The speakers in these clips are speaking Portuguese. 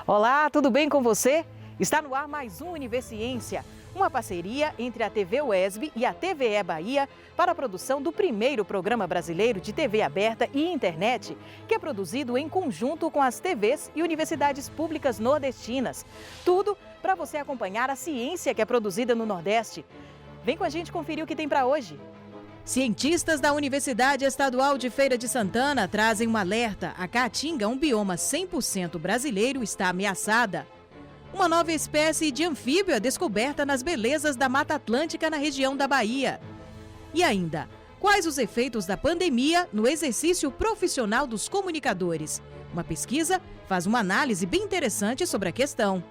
Olá, tudo bem com você? Está no ar mais um Universiência, uma parceria entre a TV UESB e a TVE Bahia para a produção do primeiro programa brasileiro de TV aberta e internet, que é produzido em conjunto com as TVs e universidades públicas nordestinas. Tudo para você acompanhar a ciência que é produzida no Nordeste. Vem com a gente conferir o que tem para hoje. Cientistas da Universidade Estadual de Feira de Santana trazem um alerta. A caatinga, um bioma 100% brasileiro, está ameaçada. Uma nova espécie de anfíbio é descoberta nas belezas da Mata Atlântica na região da Bahia. E ainda, quais os efeitos da pandemia no exercício profissional dos comunicadores? Uma pesquisa faz uma análise bem interessante sobre a questão.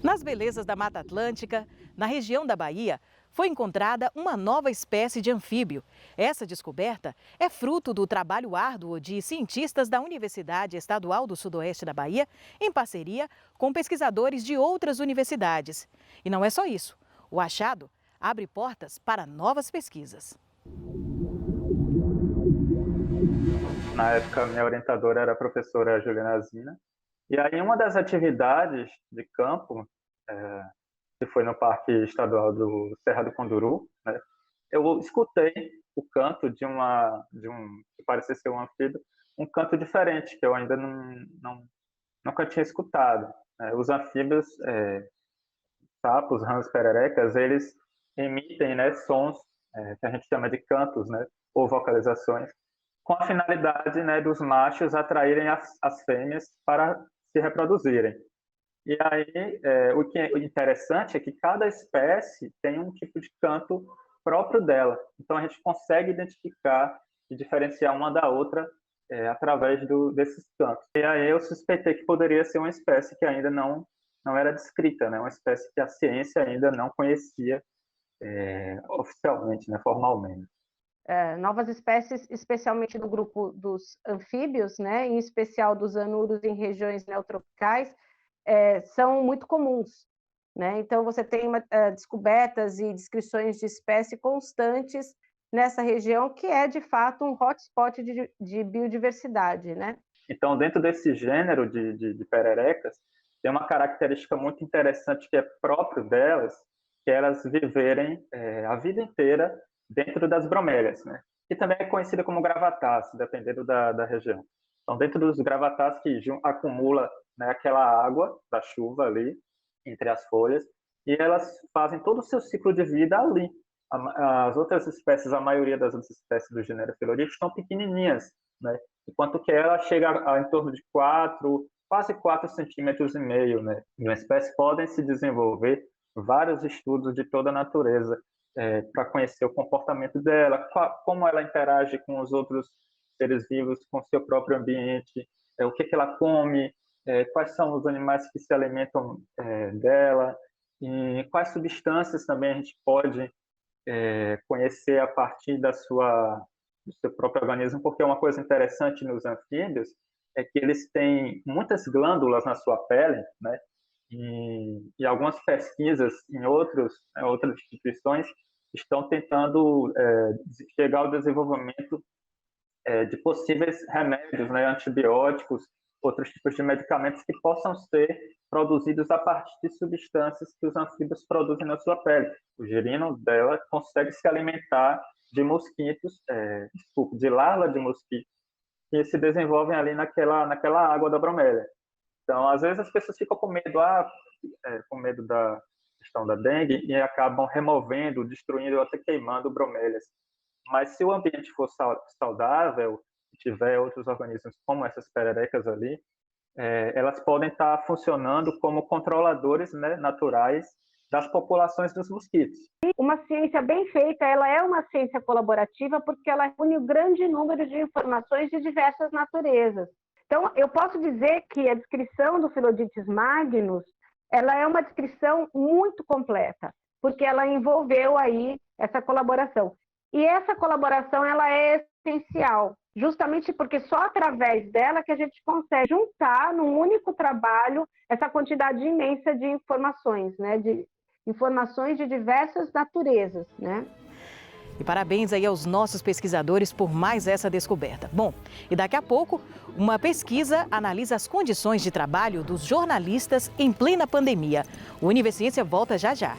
Nas belezas da Mata Atlântica, na região da Bahia, foi encontrada uma nova espécie de anfíbio. Essa descoberta é fruto do trabalho árduo de cientistas da Universidade Estadual do Sudoeste da Bahia, em parceria com pesquisadores de outras universidades. E não é só isso. O achado abre portas para novas pesquisas. Na época, minha orientadora era a professora Juliana Zina. E aí, uma das atividades de campo, que foi no Parque Estadual do Serra do Conduru, né, eu escutei o canto de que parecia ser um anfíbio, um canto diferente, que eu ainda nunca tinha escutado. Os anfíbios, sapos, rãs, pererecas, eles emitem, né, sons que a gente chama de cantos, né, ou vocalizações, com a finalidade, né, dos machos atraírem as fêmeas para se reproduzirem. E aí, o que é interessante é que cada espécie tem um tipo de canto próprio dela. Então, a gente consegue identificar e diferenciar uma da outra através desses cantos. E aí eu suspeitei que poderia ser uma espécie que ainda não era descrita, né? Uma espécie que a ciência ainda não conhecia oficialmente, né? Formalmente. Novas espécies, especialmente do grupo dos anfíbios, né, em especial dos anuros em regiões neotropicais, são muito comuns. Né? Então, você tem descobertas e descrições de espécies constantes nessa região, que é, de fato, um hotspot de biodiversidade. Né? Então, dentro desse gênero de pererecas, tem uma característica muito interessante que é próprio delas, que é elas viverem a vida inteira dentro das bromélias, né? Que também é conhecida como gravatácea, dependendo da região. Então, dentro dos gravatáceos que acumula, né, aquela água da chuva ali, entre as folhas, e elas fazem todo o seu ciclo de vida ali. As outras espécies, a maioria das outras espécies do gênero Phyllodia estão pequenininhas, né? Enquanto que ela chega em torno de quase 4,5 centímetros, né? De uma espécie. Podem se desenvolver vários estudos de toda a natureza para conhecer o comportamento dela, como ela interage com os outros seres vivos, com o seu próprio ambiente, o que ela come, quais são os animais que se alimentam dela, e quais substâncias também a gente pode conhecer a partir do seu próprio organismo, porque uma coisa interessante nos anfíbios é que eles têm muitas glândulas na sua pele, né? E algumas pesquisas em outras instituições estão tentando chegar ao desenvolvimento de possíveis remédios, né, antibióticos, outros tipos de medicamentos que possam ser produzidos a partir de substâncias que os anfíbios produzem na sua pele. O girino dela consegue se alimentar de mosquitos, de larva de mosquitos, que se desenvolvem ali naquela água da bromélia. Então, às vezes as pessoas ficam com medo da questão da dengue e acabam removendo, destruindo ou até queimando bromélias. Mas se o ambiente for saudável, tiver outros organismos como essas pererecas ali, elas podem estar funcionando como controladores, né, naturais das populações dos mosquitos. Uma ciência bem feita, ela é uma ciência colaborativa porque ela une um grande número de informações de diversas naturezas. Então, eu posso dizer que a descrição do Phyllodytes magnus ela é uma descrição muito completa, porque ela envolveu aí essa colaboração. E essa colaboração ela é essencial, justamente porque só através dela que a gente consegue juntar num único trabalho essa quantidade imensa de informações, né? De informações de diversas naturezas, né? E parabéns aí aos nossos pesquisadores por mais essa descoberta. Bom, e daqui a pouco, uma pesquisa analisa as condições de trabalho dos jornalistas em plena pandemia. O Univerciência volta já já.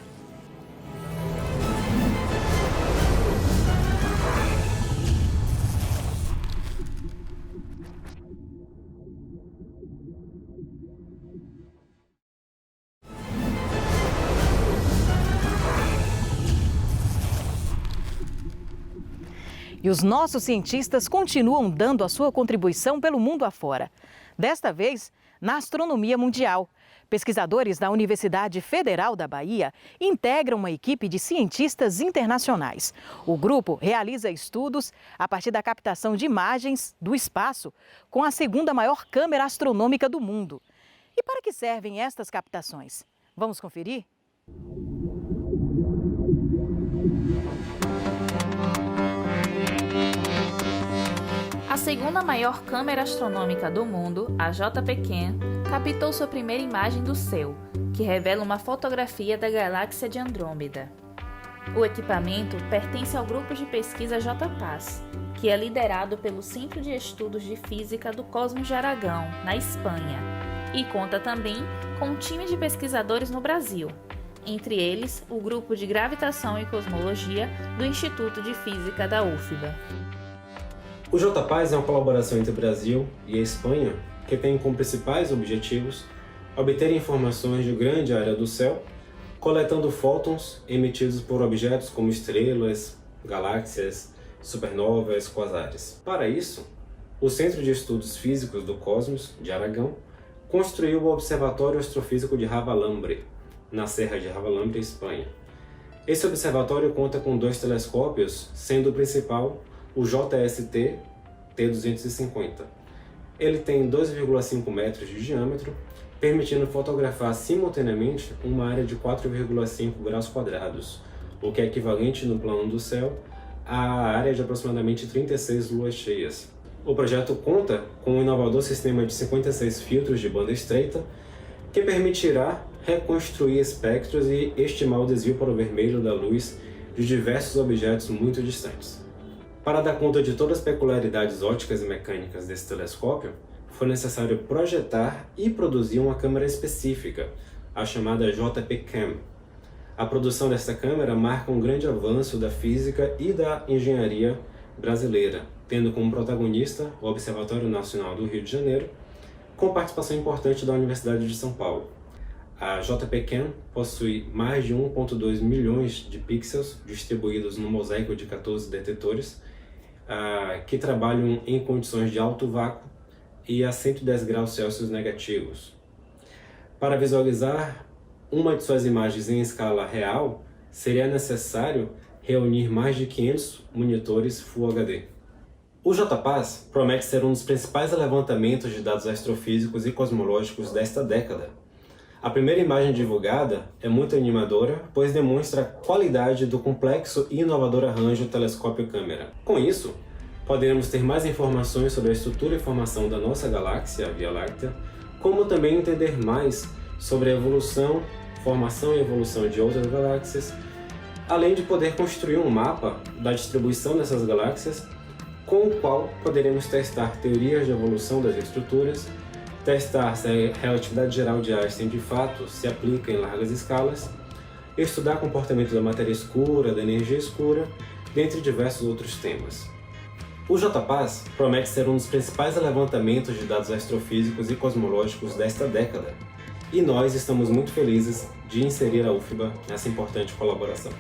E os nossos cientistas continuam dando a sua contribuição pelo mundo afora. Desta vez, na astronomia mundial. Pesquisadores da Universidade Federal da Bahia integram uma equipe de cientistas internacionais. O grupo realiza estudos a partir da captação de imagens do espaço com a segunda maior câmera astronômica do mundo. E para que servem estas captações? Vamos conferir? A segunda maior câmera astronômica do mundo, a JPCam, captou sua primeira imagem do céu, que revela uma fotografia da galáxia de Andrômeda. O equipamento pertence ao grupo de pesquisa JPAS, que é liderado pelo Centro de Estudos de Física do Cosmos de Aragão, na Espanha, e conta também com um time de pesquisadores no Brasil, entre eles o Grupo de Gravitação e Cosmologia do Instituto de Física da UFBA. O JPAS é uma colaboração entre o Brasil e a Espanha que tem como principais objetivos obter informações de grande área do céu, coletando fótons emitidos por objetos como estrelas, galáxias, supernovas, quasares. Para isso, o Centro de Estudos Físicos do Cosmos, de Aragão, construiu o Observatório Astrofísico de Javalambre, na Serra de Javalambre, Espanha. Esse observatório conta com 2 telescópios, sendo o principal o JST T250. Ele tem 2,5 metros de diâmetro, permitindo fotografar simultaneamente uma área de 4,5 graus quadrados, o que é equivalente no plano do céu à área de aproximadamente 36 luas cheias. O projeto conta com um inovador sistema de 56 filtros de banda estreita, que permitirá reconstruir espectros e estimar o desvio para o vermelho da luz de diversos objetos muito distantes. Para dar conta de todas as peculiaridades ópticas e mecânicas desse telescópio, foi necessário projetar e produzir uma câmera específica, a chamada JPCam. A produção desta câmera marca um grande avanço da física e da engenharia brasileira, tendo como protagonista o Observatório Nacional do Rio de Janeiro, com participação importante da Universidade de São Paulo. A JPCam possui mais de 1,2 milhões de pixels distribuídos no mosaico de 14 detetores, que trabalham em condições de alto vácuo e a 110 graus Celsius negativos. Para visualizar uma de suas imagens em escala real, seria necessário reunir mais de 500 monitores Full HD. O JPAS promete ser um dos principais levantamentos de dados astrofísicos e cosmológicos desta década. A primeira imagem divulgada é muito animadora, pois demonstra a qualidade do complexo e inovador arranjo do telescópio câmera. Com isso, poderemos ter mais informações sobre a estrutura e formação da nossa galáxia, a Via Láctea, como também entender mais sobre a evolução, formação e evolução de outras galáxias, além de poder construir um mapa da distribuição dessas galáxias, com o qual poderemos testar teorias de evolução das estruturas, testar se a relatividade geral de Einstein de fato se aplica em largas escalas, estudar o comportamento da matéria escura, da energia escura, dentre diversos outros temas. O JPAS promete ser um dos principais levantamentos de dados astrofísicos e cosmológicos desta década, e nós estamos muito felizes de inserir a UFBA nessa importante colaboração.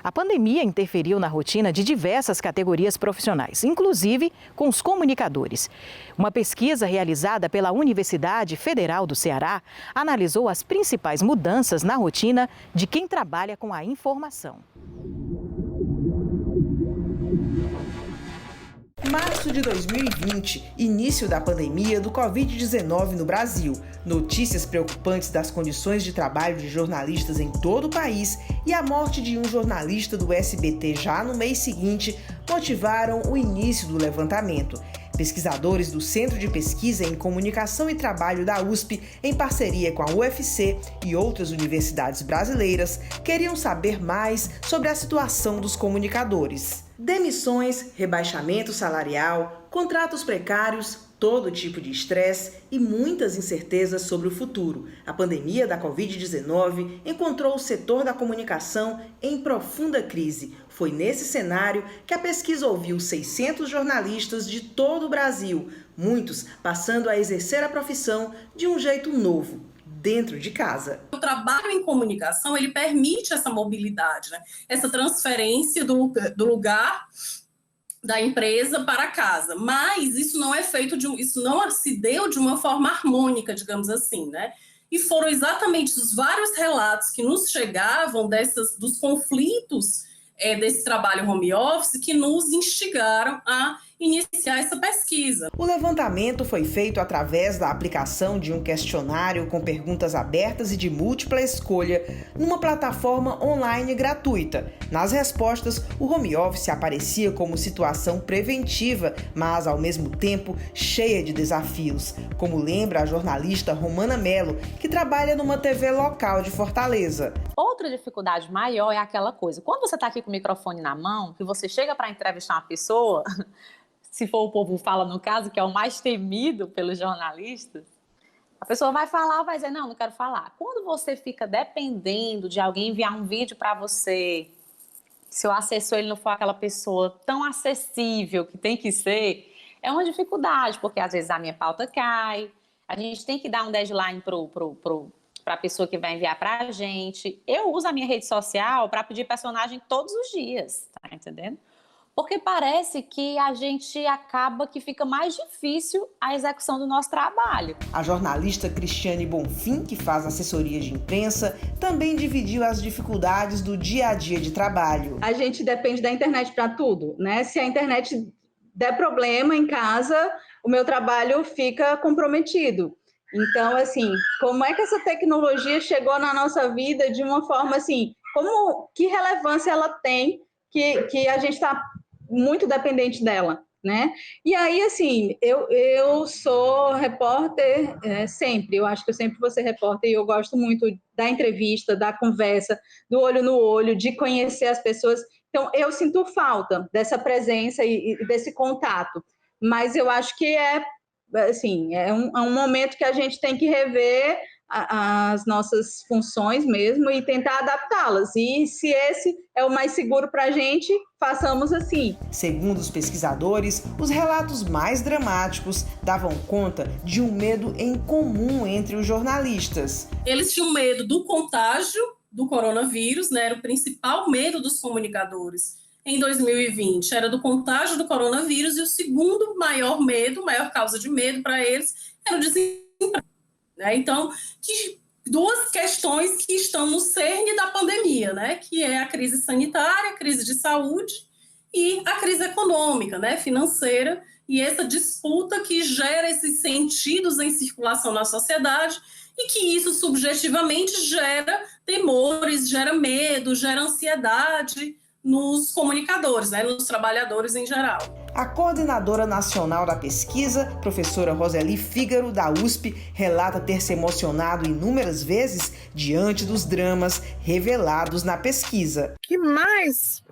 A pandemia interferiu na rotina de diversas categorias profissionais, inclusive com os comunicadores. Uma pesquisa realizada pela Universidade Federal do Ceará analisou as principais mudanças na rotina de quem trabalha com a informação. Março de 2020, início da pandemia do Covid-19 no Brasil. Notícias preocupantes das condições de trabalho de jornalistas em todo o país e a morte de um jornalista do SBT já no mês seguinte motivaram o início do levantamento. Pesquisadores do Centro de Pesquisa em Comunicação e Trabalho da USP, em parceria com a UFC e outras universidades brasileiras, queriam saber mais sobre a situação dos comunicadores. Demissões, rebaixamento salarial, contratos precários, todo tipo de estresse e muitas incertezas sobre o futuro. A pandemia da Covid-19 encontrou o setor da comunicação em profunda crise. Foi nesse cenário que a pesquisa ouviu 600 jornalistas de todo o Brasil, muitos passando a exercer a profissão de um jeito novo, dentro de casa. O trabalho em comunicação, ele permite essa mobilidade, né? Essa transferência do lugar da empresa para casa, mas isso não é feito isso não se deu de uma forma harmônica, digamos assim, né? E foram exatamente os vários relatos que nos chegavam dos conflitos desse trabalho home office que nos instigaram a iniciar essa pesquisa. O levantamento foi feito através da aplicação de um questionário com perguntas abertas e de múltipla escolha numa plataforma online gratuita. Nas respostas, o home office aparecia como situação preventiva, mas ao mesmo tempo cheia de desafios, como lembra a jornalista Romana Mello, que trabalha numa TV local de Fortaleza. Outra dificuldade maior é aquela coisa, quando você está aqui com o microfone na mão, que você chega para entrevistar uma pessoa, se for o povo fala no caso, que é o mais temido pelos jornalistas, a pessoa vai falar, vai dizer, não quero falar. Quando você fica dependendo de alguém enviar um vídeo para você, se o assessor ele não for aquela pessoa tão acessível que tem que ser, é uma dificuldade, porque às vezes a minha pauta cai, a gente tem que dar um deadline para a pessoa que vai enviar para a gente. Eu uso a minha rede social para pedir personagem todos os dias, tá entendendo? Porque parece que a gente acaba que fica mais difícil a execução do nosso trabalho. A jornalista Cristiane Bonfim, que faz assessoria de imprensa, também dividiu as dificuldades do dia a dia de trabalho. A gente depende da internet para tudo, né? Se a internet der problema em casa, o meu trabalho fica comprometido. Então, assim, como é que essa tecnologia chegou na nossa vida de uma forma assim, que relevância ela tem que a gente está muito dependente dela, né? E aí, assim, eu sou repórter sempre, eu acho que eu sempre vou ser repórter e eu gosto muito da entrevista, da conversa, do olho no olho, de conhecer as pessoas. Então, eu sinto falta dessa presença e desse contato, mas eu acho que é um momento que a gente tem que rever as nossas funções mesmo e tentar adaptá-las. E se esse é o mais seguro para a gente, façamos assim. Segundo os pesquisadores, os relatos mais dramáticos davam conta de um medo em comum entre os jornalistas. Eles tinham medo do contágio do coronavírus, né? Era o principal medo dos comunicadores em 2020, era do contágio do coronavírus, e o segundo maior causa de medo para eles era o desemprego. Né? Então, duas questões que estão no cerne da pandemia, né? Que é a crise sanitária, a crise de saúde e a crise econômica, né? Financeira, e essa disputa que gera esses sentidos em circulação na sociedade e que isso subjetivamente gera temores, gera medo, gera ansiedade nos comunicadores, né? Nos trabalhadores em geral. A coordenadora nacional da pesquisa, professora Roseli Fígaro, da USP, relata ter se emocionado inúmeras vezes diante dos dramas revelados na pesquisa. O que mais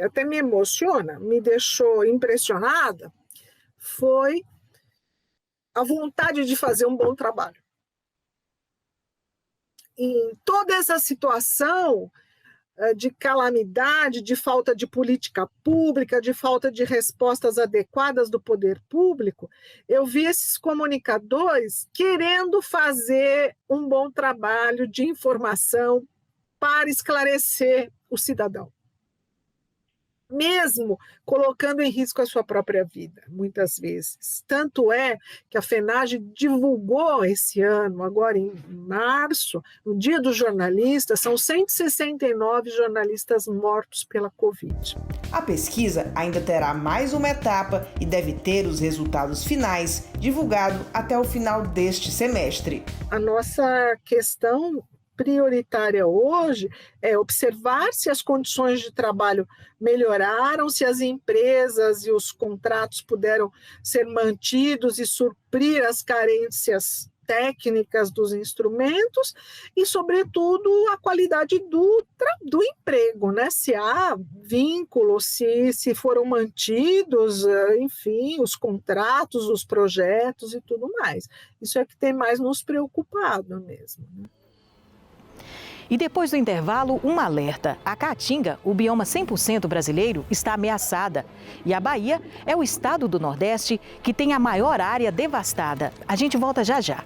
até me emociona, me deixou impressionada, foi a vontade de fazer um bom trabalho. Em toda essa situação de calamidade, de falta de política pública, de falta de respostas adequadas do poder público, eu vi esses comunicadores querendo fazer um bom trabalho de informação para esclarecer o cidadão, mesmo colocando em risco a sua própria vida, muitas vezes. Tanto é que a FENAGE divulgou esse ano, agora em março, no Dia do Jornalista, são 169 jornalistas mortos pela Covid. A pesquisa ainda terá mais uma etapa e deve ter os resultados finais divulgados até o final deste semestre. A nossa questão prioritária hoje é observar se as condições de trabalho melhoraram, se as empresas e os contratos puderam ser mantidos e suprir as carências técnicas dos instrumentos e, sobretudo, a qualidade do emprego, né? Se há vínculos, se foram mantidos, enfim, os contratos, os projetos e tudo mais. Isso é que tem mais nos preocupado mesmo, né? E depois do intervalo, um alerta. A Caatinga, o bioma 100% brasileiro, está ameaçada. E a Bahia é o estado do Nordeste que tem a maior área devastada. A gente volta já já.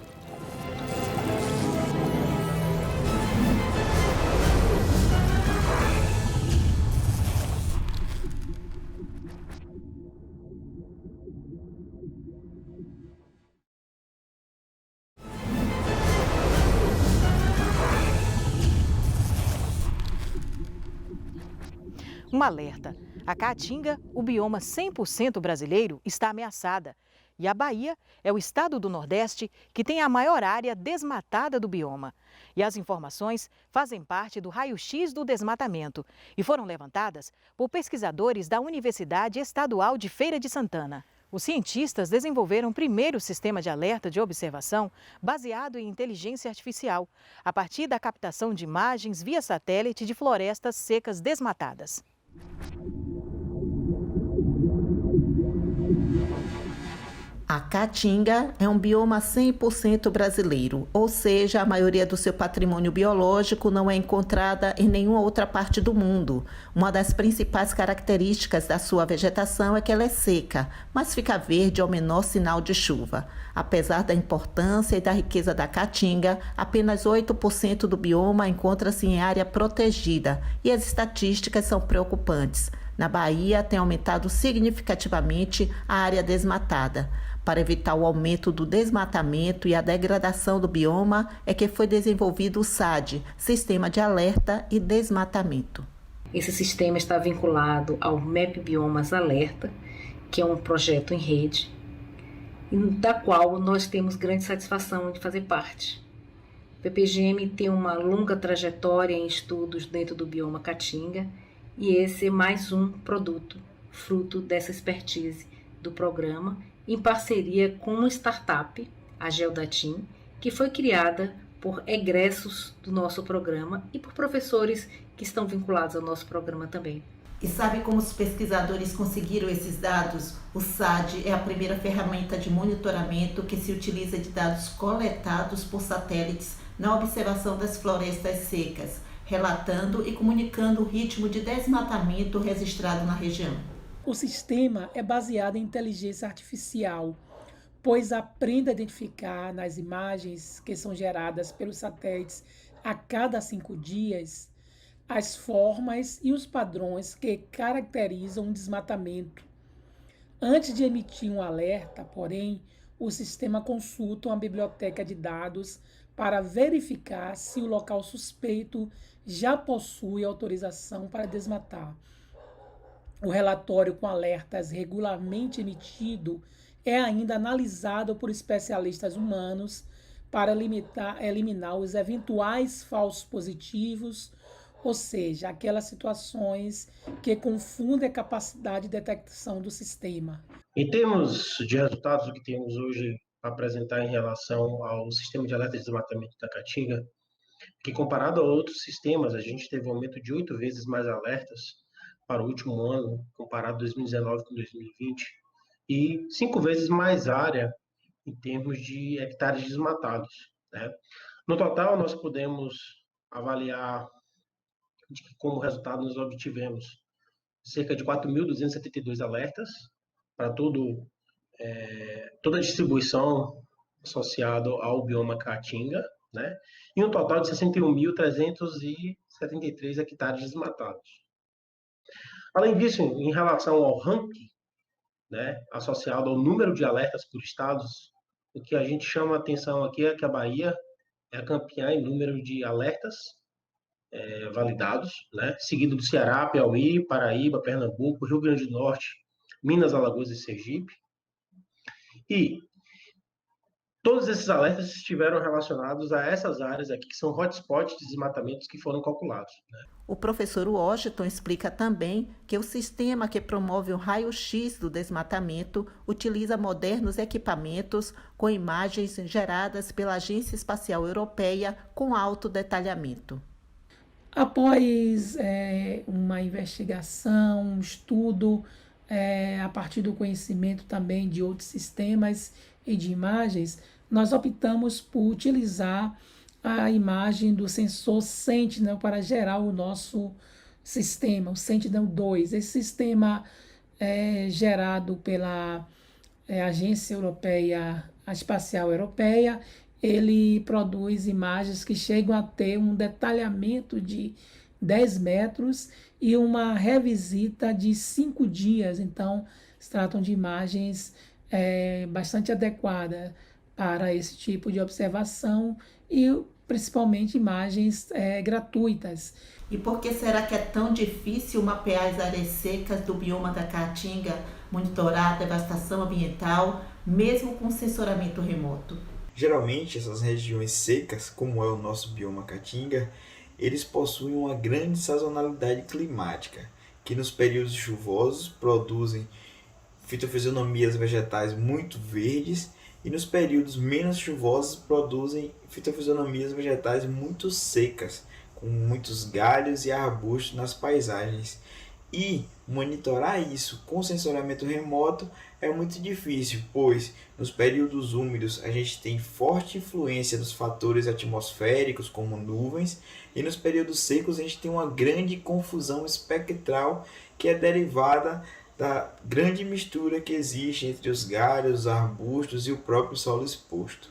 Um alerta. A Caatinga, o bioma 100% brasileiro, está ameaçada. E a Bahia é o estado do Nordeste que tem a maior área desmatada do bioma. E as informações fazem parte do raio-x do desmatamento e foram levantadas por pesquisadores da Universidade Estadual de Feira de Santana. Os cientistas desenvolveram o primeiro sistema de alerta de observação baseado em inteligência artificial, a partir da captação de imagens via satélite de florestas secas desmatadas. A Caatinga é um bioma 100% brasileiro, ou seja, a maioria do seu patrimônio biológico não é encontrada em nenhuma outra parte do mundo. Uma das principais características da sua vegetação é que ela é seca, mas fica verde ao menor sinal de chuva. Apesar da importância e da riqueza da Caatinga, apenas 8% do bioma encontra-se em área protegida e as estatísticas são preocupantes. Na Bahia, tem aumentado significativamente a área desmatada. Para evitar o aumento do desmatamento e a degradação do bioma, é que foi desenvolvido o SAD, Sistema de Alerta e Desmatamento. Esse sistema está vinculado ao MEP Biomas Alerta, que é um projeto em rede, da qual nós temos grande satisfação de fazer parte. O PPGM tem uma longa trajetória em estudos dentro do bioma Caatinga, e esse é mais um produto, fruto dessa expertise do programa, em parceria com uma startup, a Geodatim, que foi criada por egressos do nosso programa e por professores que estão vinculados ao nosso programa também. E sabe como os pesquisadores conseguiram esses dados? O SAD é a primeira ferramenta de monitoramento que se utiliza de dados coletados por satélites na observação das florestas secas, relatando e comunicando o ritmo de desmatamento registrado na região. O sistema é baseado em inteligência artificial, pois aprende a identificar nas imagens que são geradas pelos satélites a cada 5 dias as formas e os padrões que caracterizam um desmatamento. Antes de emitir um alerta, porém, o sistema consulta uma biblioteca de dados para verificar se o local suspeito já possui autorização para desmatar. O relatório com alertas regularmente emitido é ainda analisado por especialistas humanos para eliminar os eventuais falsos positivos, ou seja, aquelas situações que confundem a capacidade de detecção do sistema. Em termos de resultados, o que temos hoje para apresentar em relação ao sistema de alerta de desmatamento da Caatinga, que comparado a outros sistemas, a gente teve um aumento de 8 vezes mais alertas para o último ano, comparado 2019 com 2020, e 5 vezes mais área em termos de hectares desmatados, né? No total, nós podemos avaliar de que, como resultado, nós obtivemos cerca de 4.272 alertas para toda a distribuição associada ao bioma Caatinga, né? E um total de 61.373 hectares desmatados. Além disso, em relação ao ranking, né, associado ao número de alertas por estados, o que a gente chama a atenção aqui é que a Bahia é a campeã em número de alertas validados, né, seguido do Ceará, Piauí, Paraíba, Pernambuco, Rio Grande do Norte, Minas, Alagoas e Sergipe. E todos esses alertas estiveram relacionados a essas áreas aqui, que são hotspots de desmatamentos que foram calculados, né? O professor Washington explica também que o sistema que promove o raio-x do desmatamento utiliza modernos equipamentos com imagens geradas pela Agência Espacial Europeia com alto detalhamento. Após uma investigação, um estudo, a partir do conhecimento também de outros sistemas e de imagens, nós optamos por utilizar a imagem do sensor Sentinel para gerar o nosso sistema, o Sentinel-2. Esse sistema é gerado pela Agência Europeia, a Espacial Europeia. Ele produz imagens que chegam a ter um detalhamento de 10 metros e uma revisita de 5 dias. Então, se tratam de imagens bastante adequadas para esse tipo de observação e principalmente imagens gratuitas. E por que será que é tão difícil mapear as áreas secas do bioma da Caatinga, monitorar a devastação ambiental, mesmo com sensoramento remoto? Geralmente, essas regiões secas, como é o nosso bioma Caatinga, eles possuem uma grande sazonalidade climática, que nos períodos chuvosos produzem fitofisionomias vegetais muito verdes e nos períodos menos chuvosos produzem fitofisionomias vegetais muito secas, com muitos galhos e arbustos nas paisagens. E monitorar isso com sensoramento remoto é muito difícil, pois nos períodos úmidos a gente tem forte influência dos fatores atmosféricos, como nuvens, e nos períodos secos a gente tem uma grande confusão espectral que é derivada da grande mistura que existe entre os galhos, os arbustos e o próprio solo exposto.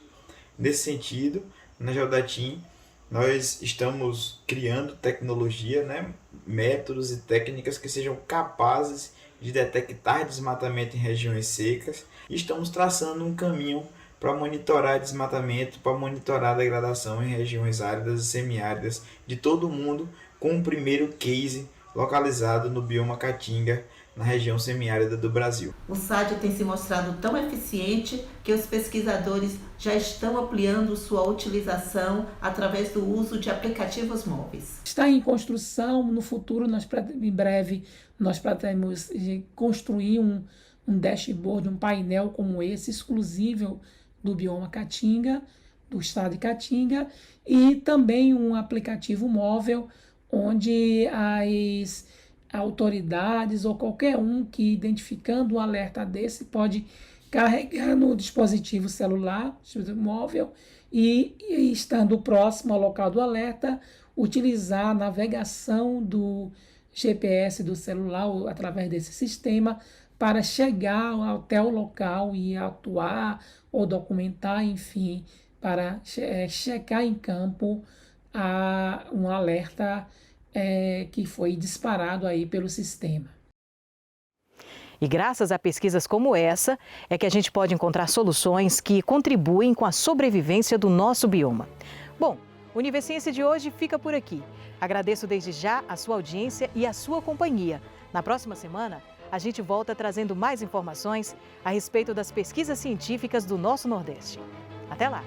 Nesse sentido, na Geodatim, nós estamos criando tecnologia, métodos e técnicas que sejam capazes de detectar desmatamento em regiões secas e estamos traçando um caminho para monitorar desmatamento, para monitorar a degradação em regiões áridas e semiáridas de todo o mundo, com um primeiro case localizado no bioma Caatinga, na região semiárida do Brasil. O SAD tem se mostrado tão eficiente que os pesquisadores já estão ampliando sua utilização através do uso de aplicativos móveis. Está em construção, no futuro, em breve, nós pretendemos construir um dashboard, um painel como esse, exclusivo do bioma Caatinga, do estado de Caatinga, e também um aplicativo móvel onde as autoridades ou qualquer um que identificando um alerta desse pode carregar no dispositivo celular, dispositivo móvel, e estando próximo ao local do alerta, utilizar a navegação do GPS do celular através desse sistema para chegar até o local e atuar ou documentar, enfim, para checar em campo um alerta que foi disparado aí pelo sistema. E graças a pesquisas como essa, é que a gente pode encontrar soluções que contribuem com a sobrevivência do nosso bioma. Bom, o Universiência de hoje fica por aqui. Agradeço desde já a sua audiência e a sua companhia. Na próxima semana, a gente volta trazendo mais informações a respeito das pesquisas científicas do nosso Nordeste. Até lá!